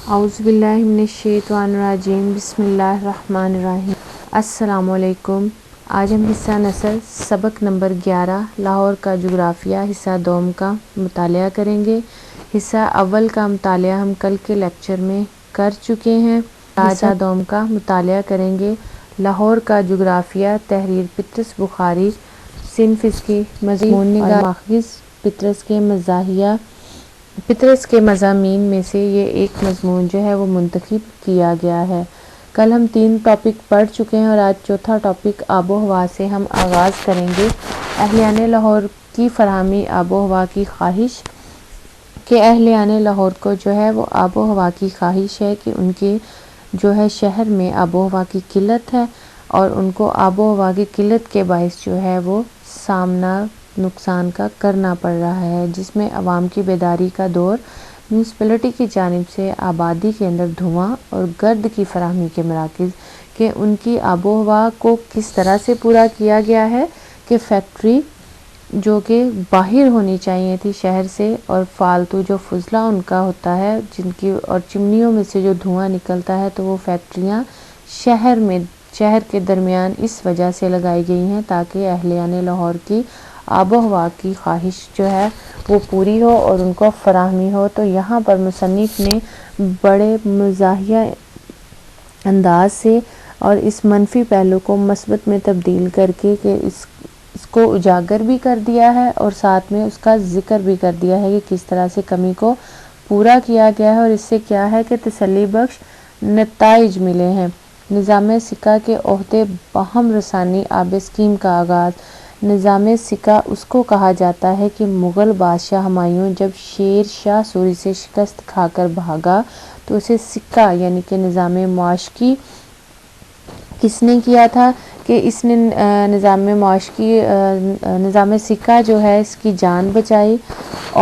اعوذ باللہ من الشیطان الرجیم، بسم اللہ الرحمن الرحیم۔ السلام علیکم۔ آج ہم حصہ نثر سبق نمبر 11 لاہور کا جغرافیہ حصہ دوم کا مطالعہ کریں گے۔ حصہ اول کا مطالعہ ہم کل کے لیکچر میں کر چکے ہیں۔ حصہ دوم کا مطالعہ کریں گے۔ لاہور کا جغرافیہ، تحریر پطرس بخاری، صنف اس کی مضمون نگار، ماخذ پطرس کے مضامین میں سے یہ ایک مضمون جو ہے وہ منتخب کیا گیا ہے۔ کل ہم 3 ٹاپک پڑھ چکے ہیں اور آج چوتھا ٹاپک آب و ہوا سے ہم آغاز کریں گے۔ اہلیان لاہور کی فراہمی آب و ہوا کی خواہش کہ اہلیان لاہور کو جو ہے وہ آب و ہوا کی خواہش ہے کہ ان کے جو ہے شہر میں آب و ہوا کی قلت ہے اور ان کو آب و ہوا کی قلت کے باعث جو ہے وہ سامنا نقصان کا کرنا پڑ رہا ہے، جس میں عوام کی بیداری کا دور، میونسپلٹی کی جانب سے آبادی کے اندر دھواں اور گرد کی فراہمی کے مراکز کہ ان کی آب و ہوا کو کس طرح سے پورا کیا گیا ہے کہ فیکٹری جو کہ باہر ہونی چاہیے تھی شہر سے اور فالتو جو فضلہ ان کا ہوتا ہے جن کی اور چمنیوں میں سے جو دھواں نکلتا ہے تو وہ فیکٹریاں شہر کے درمیان اس وجہ سے لگائی گئی ہیں تاکہ اہلیان لاہور کی آب و ہوا کی خواہش جو ہے وہ پوری ہو اور ان کو فراہمی ہو۔ تو یہاں پر مصنف نے بڑے مزاحیہ انداز سے اور اس منفی پہلو کو مثبت میں تبدیل کر کے کہ اس کو اجاگر بھی کر دیا ہے اور ساتھ میں اس کا ذکر بھی کر دیا ہے کہ کس طرح سے کمی کو پورا کیا گیا ہے اور اس سے کیا ہے کہ تسلی بخش نتائج ملے ہیں۔ نظام سکہ کے عہدے باہم رسانی آب اسکیم کا آغاز۔ نظام سکہ اس کو کہا جاتا ہے کہ مغل بادشاہ ہمایوں جب شیر شاہ سوری سے شکست کھا کر بھاگا تو اسے سکہ یعنی کہ نظام معاشی کس نے کیا تھا کہ اس نے نظام سکہ جو ہے اس کی جان بچائی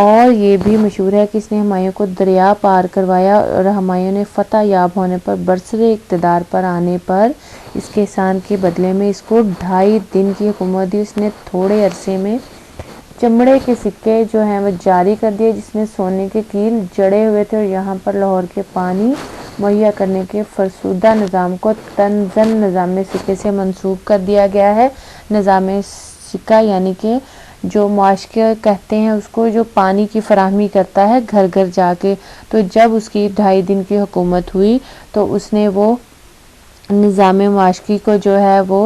اور یہ بھی مشہور ہے کہ اس نے ہمایوں کو دریا پار کروایا اور ہمایوں نے فتح یاب ہونے پر برسر اقتدار پر آنے پر اس کے احسان کے بدلے میں اس کو 2.5 دن کی حکومت دی۔ اس نے تھوڑے عرصے میں چمڑے کے سکے جو ہیں وہ جاری کر دیے جس میں سونے کے کیل جڑے ہوئے تھے اور یہاں پر لاہور کے پانی مہیا کرنے کے فرسودہ نظام کو تنزل نظام سکے سے منسوب کر دیا گیا ہے۔ نظام سکہ یعنی کہ جو معاشقہ کہتے ہیں اس کو جو پانی کی فراہمی کرتا ہے گھر گھر جا کے، تو جب اس کی 2.5 دن کی حکومت ہوئی تو اس نے وہ نظام معاشقی کو جو ہے وہ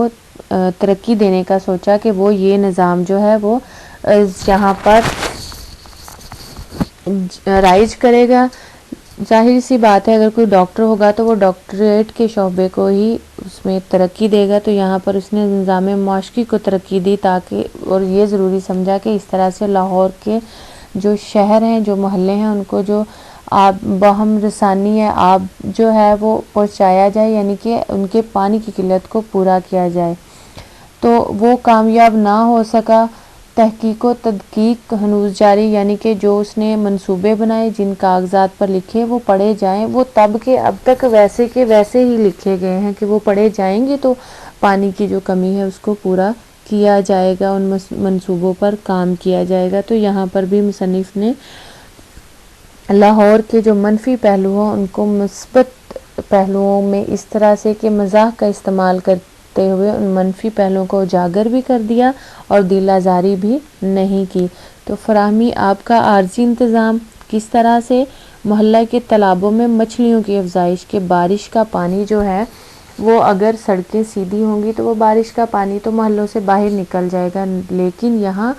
ترقی دینے کا سوچا کہ وہ یہ نظام جو ہے وہ یہاں پر رائج کرے گا۔ ظاہر سی بات ہے اگر کوئی ڈاکٹر ہوگا تو وہ ڈاکٹریٹ کے شعبے کو ہی اس میں ترقی دے گا، تو یہاں پر اس نے نظام معاشقی کو ترقی دی تاکہ اور یہ ضروری سمجھا کہ اس طرح سے لاہور کے جو شہر ہیں جو محلے ہیں ان کو جو آب باہم رسانی ہے آب جو ہے وہ پہنچایا جائے یعنی کہ ان کے پانی کی قلت کو پورا کیا جائے، تو وہ کامیاب نہ ہو سکا۔ تحقیق و تدقیق ہنوز جاری یعنی کہ جو اس نے منصوبے بنائے جن کاغذات پر لکھے وہ پڑھے جائیں، وہ تب کے اب تک ویسے کے ویسے ہی لکھے گئے ہیں کہ وہ پڑھے جائیں گے تو پانی کی جو کمی ہے اس کو پورا کیا جائے گا، ان منصوبوں پر کام کیا جائے گا۔ تو یہاں پر بھی مصنف نے لاہور کے جو منفی پہلو ہیں ان کو مثبت پہلوؤں میں اس طرح سے کہ مزاح کا استعمال کرتے ہوئے ان منفی پہلوؤں کو اجاگر بھی کر دیا اور دل آزاری بھی نہیں کی۔ تو فراہمی آب کا عارضی انتظام کس طرح سے محلہ کے تالابوں میں مچھلیوں کی افزائش کے بارش کا پانی جو ہے وہ اگر سڑکیں سیدھی ہوں گی تو وہ بارش کا پانی تو محلوں سے باہر نکل جائے گا، لیکن یہاں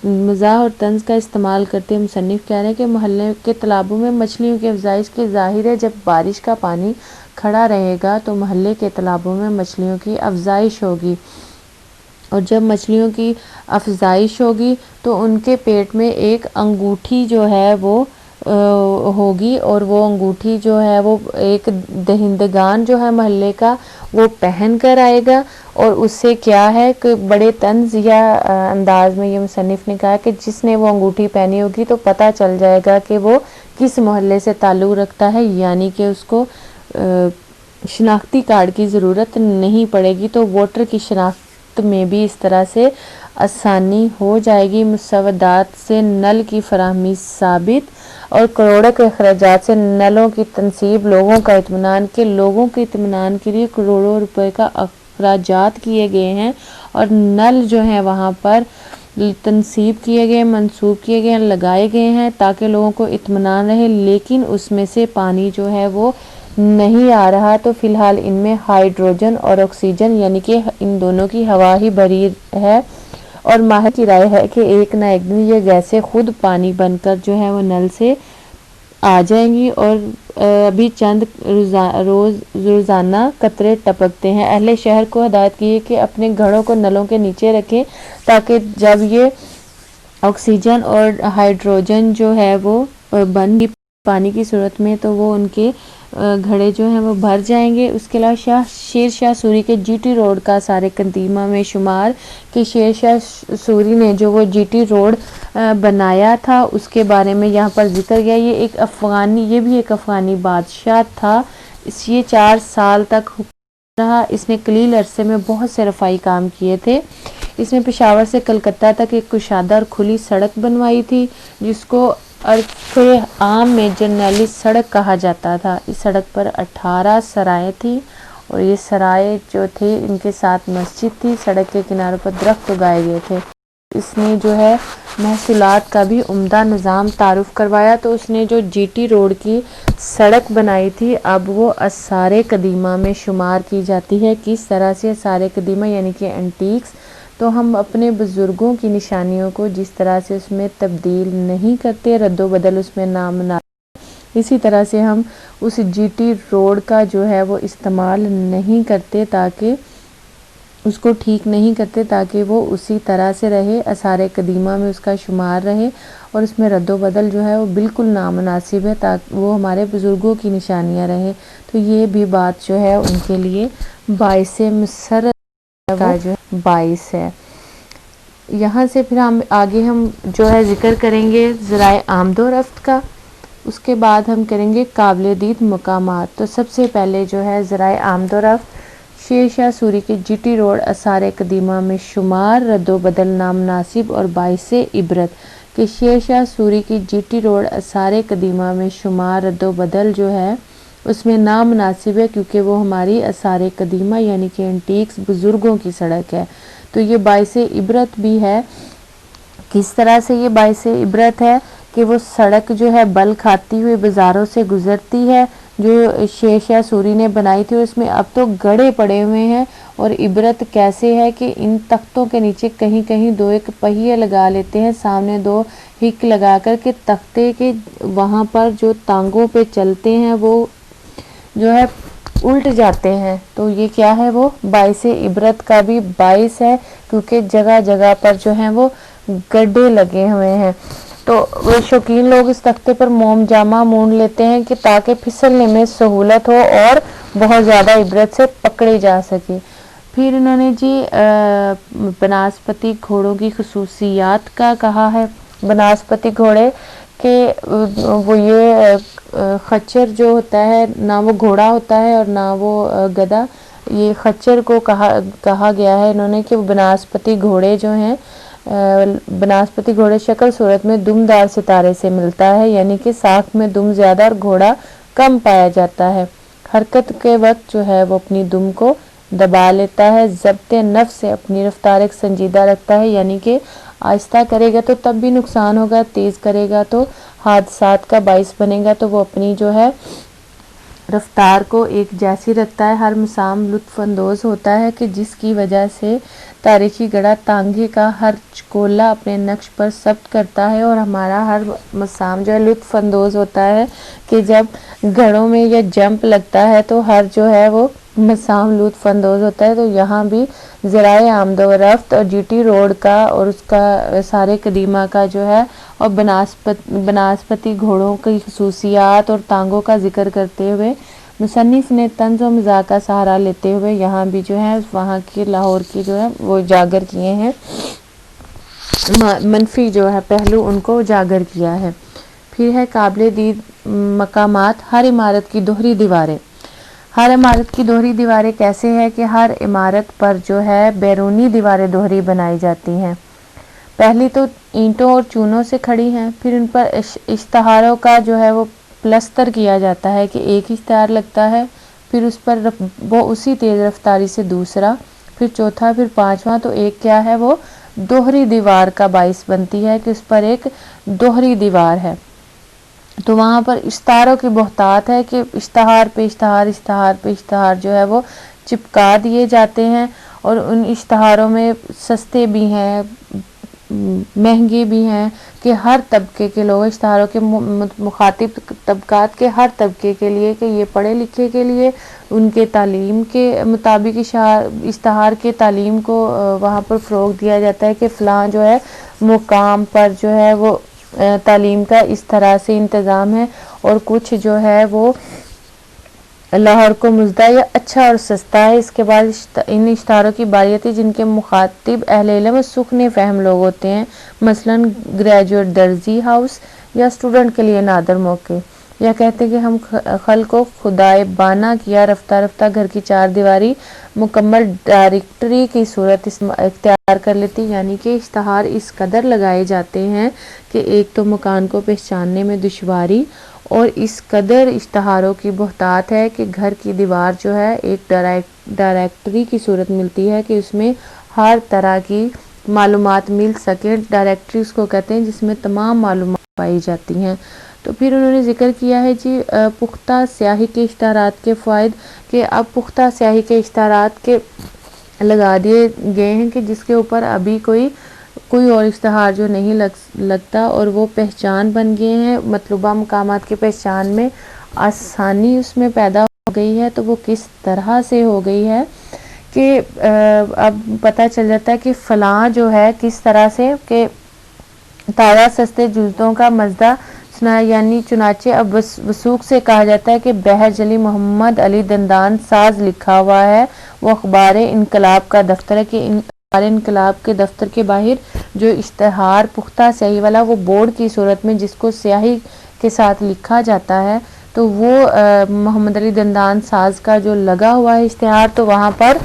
مزاح اور طنز کا استعمال کرتے مصنف کہہ رہے ہیں کہ محلے کے تالابوں میں مچھلیوں کی افزائش کی ظاہر ہے جب بارش کا پانی کھڑا رہے گا تو محلے کے تالابوں میں مچھلیوں کی افزائش ہوگی اور جب مچھلیوں کی افزائش ہوگی تو ان کے پیٹ میں ایک انگوٹھی جو ہے وہ ہوگی اور وہ انگوٹھی جو ہے وہ ایک دہندگان جو ہے محلے کا وہ پہن کر آئے گا اور اس سے کیا ہے کہ بڑے طنز یا انداز میں یہ مصنف نے کہا کہ جس نے وہ انگوٹھی پہنی ہوگی تو پتہ چل جائے گا کہ وہ کس محلے سے تعلق رکھتا ہے، یعنی کہ اس کو شناختی کارڈ کی ضرورت نہیں پڑے گی، تو ووٹر کی شناخت میں بھی اس طرح سے آسانی ہو جائے گی۔ مسودات سے نل کی فراہمی ثابت۔ اور کروڑوں کے اخراجات سے نلوں کی تنصیب، لوگوں کے اطمینان کے لیے کروڑوں روپے کا اخراجات کیے گئے ہیں اور نل جو ہیں وہاں پر تنصیب کیے گئے، منصوب کیے گئے، لگائے گئے ہیں تاکہ لوگوں کو اطمینان رہے، لیکن اس میں سے پانی جو ہے وہ نہیں آ رہا۔ تو فی الحال ان میں ہائیڈروجن اور آکسیجن یعنی کہ ان دونوں کی ہوا ہی بھری ہے، اور ماہر کی رائے ہے کہ ایک نہ ایک دن یہ گیسیں خود پانی بن کر جو ہے وہ نل سے آ جائیں گی، اور ابھی چند روزانہ قطرے ٹپکتے ہیں۔ اہل شہر کو ہدایت کی ہے کہ اپنے گھڑوں کو نلوں کے نیچے رکھیں تاکہ جب یہ آکسیجن اور ہائیڈروجن جو ہے وہ بن پانی کی صورت میں تو وہ ان کے گھڑے جو ہیں وہ بھر جائیں گے۔ اس کے علاوہ شیر شاہ سوری کے جی ٹی روڈ کا سارے قدیمہ میں شمار کہ شیر شاہ سوری نے جو وہ جی ٹی روڈ بنایا تھا اس کے بارے میں یہاں پر ذکر گیا۔ یہ بھی ایک افغانی بادشاہ تھا، یہ 4 سال تک رہا۔ اس نے قلیل عرصے میں بہت سے رفاہی کام کیے تھے۔ اس نے پشاور سے کلکتہ تک ایک کشادہ اور کھلی سڑک بنوائی تھی جس کو عرف عام میں جرنیلی سڑک کہا جاتا تھا۔ اس سڑک پر 18 سرائیں تھیں اور یہ سرائیں جو تھے ان کے ساتھ مسجد تھی۔ سڑک کے کناروں پر درخت اگائے گئے تھے۔ اس نے جو ہے محصولات کا بھی عمدہ نظام تعارف کروایا۔ تو اس نے جو جی ٹی روڈ کی سڑک بنائی تھی اب وہ آثار قدیمہ میں شمار کی جاتی ہے۔ کس طرح سے آثار قدیمہ یعنی کہ اینٹیکس، تو ہم اپنے بزرگوں کی نشانیوں کو جس طرح سے اس میں تبدیل نہیں کرتے، رد و بدل اس میں نامناسب، اسی طرح سے ہم اس جی ٹی روڈ کا جو ہے وہ استعمال نہیں کرتے تاکہ اس کو ٹھیک نہیں کرتے تاکہ وہ اسی طرح سے رہے، آثار قدیمہ میں اس کا شمار رہے، اور اس میں رد و بدل جو ہے وہ بالکل نامناسب ہے تاکہ وہ ہمارے بزرگوں کی نشانیاں رہیں۔ تو یہ بھی بات جو ہے ان کے لیے باعث مسرت کا جو باعث ہے۔ یہاں سے پھر آگے ہم جو ہے ذکر کریں گے ذرائع آمد و رفت کا، اس کے بعد ہم کریں گے قابل دید مقامات۔ تو سب سے پہلے جو ہے ذرائع آمد و رفت، شیر شاہ سوری کے جی ٹی روڈ آثار قدیمہ میں شمار، رد و بدل نامناسب اور باعث عبرت کہ شیر شاہ سوری کی جی ٹی روڈ آثار قدیمہ میں شمار، رد و بدل جو ہے اس میں نامناسب ہے کیونکہ وہ ہماری آثار قدیمہ یعنی کہ اینٹیکس بزرگوں کی سڑک ہے۔ تو یہ باعث عبرت بھی ہے۔ کس طرح سے یہ باعث عبرت ہے کہ وہ سڑک جو ہے بل کھاتی ہوئی بازاروں سے گزرتی ہے جو شیر شاہ سوری نے بنائی تھی، اس میں اب تو گڑھے پڑے ہوئے ہیں، اور عبرت کیسے ہے کہ ان تختوں کے نیچے کہیں کہیں 2 ایک پہیے لگا لیتے ہیں، سامنے 2 ہک لگا کر کے تختے کے وہاں پر جو ٹانگوں پہ چلتے ہیں وہ جو ہے الٹ جاتے ہیں۔ تو یہ کیا ہے، وہ باعث عبرت کا بھی باعث ہے کیونکہ جگہ جگہ پر جو ہیں وہ گڈھے لگے ہوئے ہیں۔ تو وہ شوقین لوگ اس تختے پر موم جامہ مون لیتے ہیں کہ تاکہ پھسلنے میں سہولت ہو اور بہت زیادہ عبرت سے پکڑے جا سکے۔ پھر انہوں نے جی بناسپتی گھوڑوں کی خصوصیات کا کہا ہے۔ بناسپتی گھوڑے کہ وہ یہ خچر جو ہوتا ہے نہ وہ گھوڑا ہوتا ہے اور نہ وہ گدھا، یہ خچر کو کہا گیا ہے انہوں نے کہ وہ بناسپتی گھوڑے جو ہیں، بناسپتی گھوڑے شکل صورت میں دم دار ستارے سے ملتا ہے، یعنی کہ ساکھ میں دم زیادہ اور گھوڑا کم پایا جاتا ہے۔ حرکت کے وقت جو ہے وہ اپنی دم کو دبا لیتا ہے، ضبط نفس سے اپنی رفتار ایک سنجیدہ رکھتا ہے، یعنی کہ آہستہ کرے گا تو تب بھی نقصان ہوگا، تیز کرے گا تو حادثات کا باعث بنے گا، تو وہ اپنی جو ہے رفتار کو ایک جیسی رکھتا ہے۔ ہر مسام لطف اندوز ہوتا ہے کہ جس کی وجہ سے تاریخی گڑھا تانگے کا ہر چکولہ اپنے نقش پر ثبت کرتا ہے، اور ہمارا ہر مسام جو ہے لطف اندوز ہوتا ہے کہ جب گھڑوں میں یہ جمپ لگتا ہے تو ہر جو ہے وہ مسام لطف اندوز ہوتا ہے۔ تو یہاں بھی ذرائع آمد و رفت اور جی ٹی روڈ کا اور اس کا آثار قدیمہ کا جو ہے اور بناسپتی گھوڑوں کی خصوصیات اور ٹانگوں کا ذکر کرتے ہوئے مصنف نے طنز و مزاح کا سہارا لیتے ہوئے یہاں بھی جو ہے وہاں کی لاہور کی جو ہے وہ اجاگر کیے ہیں، منفی جو ہے پہلو ان کو اجاگر کیا ہے۔ پھر ہے قابل دید مقامات، ہر عمارت کی دوہری دیواریں۔ ہر عمارت کی دوہری دیواریں کیسے ہے کہ ہر عمارت پر جو ہے بیرونی دیواریں دوہری بنائی جاتی ہیں۔ پہلی تو اینٹوں اور چونوں سے کھڑی ہیں، پھر ان پر اشتہاروں کا جو ہے وہ پلستر کیا جاتا ہے کہ ایک اشتہار لگتا ہے، پھر اس پر وہ اسی تیز رفتاری سے دوسرا، پھر چوتھا، پھر پانچواں، تو ایک کیا ہے وہ دوہری دیوار کا باعث بنتی ہے کہ اس پر ایک دوہری دیوار ہے۔ تو وہاں پر اشتہاروں کی بہتات ہے کہ اشتہار پہ اشتہار، اشتہار پہ اشتہار جو ہے وہ چپکا دیے جاتے ہیں، اور ان اشتہاروں میں سستے بھی ہیں، مہنگے بھی ہیں، کہ ہر طبقے کے لوگ، اشتہاروں کے مخاطب طبقات کے ہر طبقے کے لیے، کہ یہ پڑھے لکھے کے لیے ان کے تعلیم کے مطابق اشتہار کے تعلیم کو وہاں پر فروغ دیا جاتا ہے کہ فلاں جو ہے مقام پر جو ہے وہ تعلیم کا اس طرح سے انتظام ہے، اور کچھ جو ہے وہ لاہور کو مزدہ یا اچھا اور سستا ہے۔ اس کے بعد ان اشتہاروں کی باری آتی ہے جن کے مخاطب اہل علم و سخن فہم لوگ ہوتے ہیں، مثلاً گریجویٹ درزی ہاؤس یا اسٹوڈنٹ کے لیے نادر موقع، یا کہتے ہیں کہ ہم خلق کو خدائے بانا کیا، رفتہ رفتہ گھر کی چار دیواری مکمل ڈائریکٹری کی صورت اختیار کر لیتی، یعنی کہ اشتہار اس قدر لگائے جاتے ہیں کہ ایک تو مکان کو پہچاننے میں دشواری، اور اس قدر اشتہاروں کی بہتات ہے کہ گھر کی دیوار جو ہے ایک ڈائریکٹری کی صورت ملتی ہے کہ اس میں ہر طرح کی معلومات مل سکے۔ ڈائریکٹری اس کو کہتے ہیں جس میں تمام معلومات پائی جاتی ہیں۔ تو پھر انہوں نے ذکر کیا ہے جی پختہ سیاہی کے اشتہارات کے فوائد، کہ اب پختہ سیاہی کے اشتہارات کے لگا دیے گئے ہیں کہ جس کے اوپر ابھی کوئی اور اشتہار جو نہیں لگتا، اور وہ پہچان بن گئے ہیں، مطلوبہ مقامات کی پہچان میں آسانی اس میں پیدا ہو گئی ہے۔ تو وہ کس طرح سے ہو گئی ہے کہ اب پتہ چل جاتا ہے کہ فلاں جو ہے کس طرح سے، کہ تازہ سستے جوتوں کا مزدہ سنا، یعنی چنانچہ اب وثوق سے کہا جاتا ہے کہ بہر جلی محمد علی دندان ساز لکھا ہوا ہے، وہ اخبار انقلاب کا دفتر ہے، کہ اخبار انقلاب کے دفتر کے باہر جو اشتہار پختہ سیاہی والا، وہ بورڈ کی صورت میں جس کو سیاہی کے ساتھ لکھا جاتا ہے، تو وہ محمد علی دندان ساز کا جو لگا ہوا ہے اشتہار، تو وہاں پر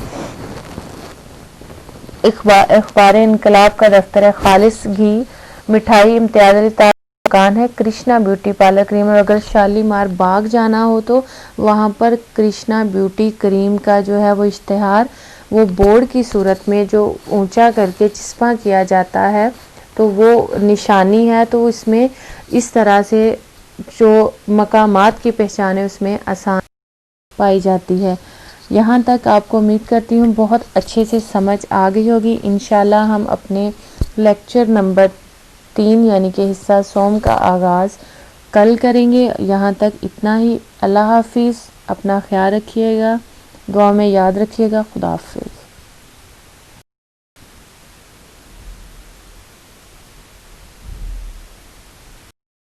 اخبار انقلاب کا دفتر ہے، خالص گھی مٹھائی امتیاز علی دکان ہے، کرشنا بیوٹی پارلر کریم، اور اگر شالیمار باغ جانا ہو تو وہاں پر کرشنا بیوٹی کریم کا جو ہے وہ اشتہار وہ بورڈ کی صورت میں جو اونچا کر کے چسپاں کیا جاتا ہے، تو وہ نشانی ہے۔ تو اس میں اس طرح سے جو مقامات کی پہچان ہے اس میں آسان پائی جاتی ہے۔ یہاں تک آپ کو امید کرتی ہوں بہت اچھے سے سمجھ آ گئی ہوگی۔ انشاءاللہ ہم اپنے لیکچر نمبر 3 یعنی کہ حصہ سوم کا آغاز کل کریں گے۔ یہاں تک اتنا ہی۔ اللہ حافظ، اپنا خیال رکھیے گا، دعا میں یاد رکھیے گا۔ خدا حافظ۔